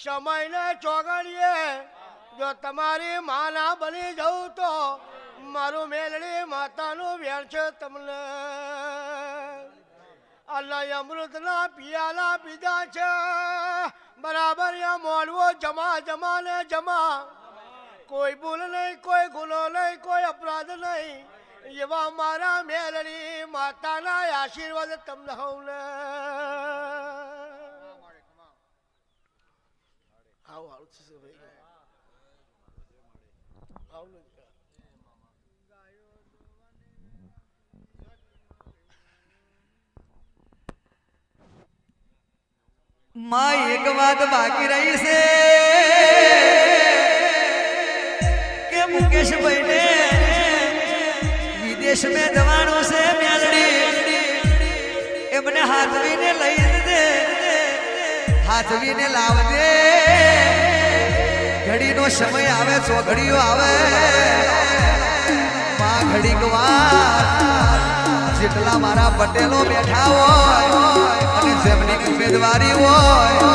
સમયને ચોગડીએ જો તમારી માં ના બની જવું તો મારું મેલડી માતાનું વેણ છે તમને અલ્લાહ અમૃતના પિયાલા પીધા છે બરાબર યા મોડવો જમા જમા ને જમા કોઈ ભૂલ નહીં કોઈ ગુનો નહીં કોઈ અપરાધ નહીં એવા મારા મેલડી માતાના આશીર્વાદ તમને હોને माँ एक बात बाकी रही से के मुकेश भाई ने विदेश में जवानों से मेलड़ी एमने हाथवी ने लई दे हाथवी ने लाव दे घड़ी नो समय आवे सो घड़ियो आवे माँ घड़ी गवार જેટલા મારા પટેલો બેઠા હોય અને જેમની ઉમેદવારી હોય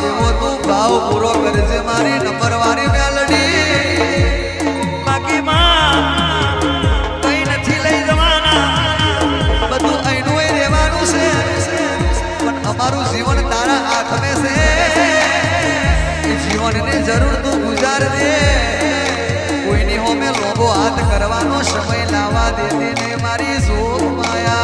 એવો તું ભાવ પૂરો કરજે મારી નંબરવારી મેલડી બાકી માં કઈ નથી લઈ જવાના બધું અહીંનું રહેવાનું છે પણ અમારું જીવન તારા હાથમે છે એ જીવનને જરૂર તું ગુજાર દે કોઈની હોમે લોભો હાથ કરવાનો સમય લાવવા દેતી ને મારી જોગ માયા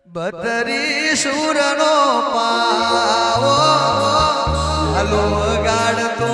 બતરી સુરનો પાવો હાલો ગાડ તો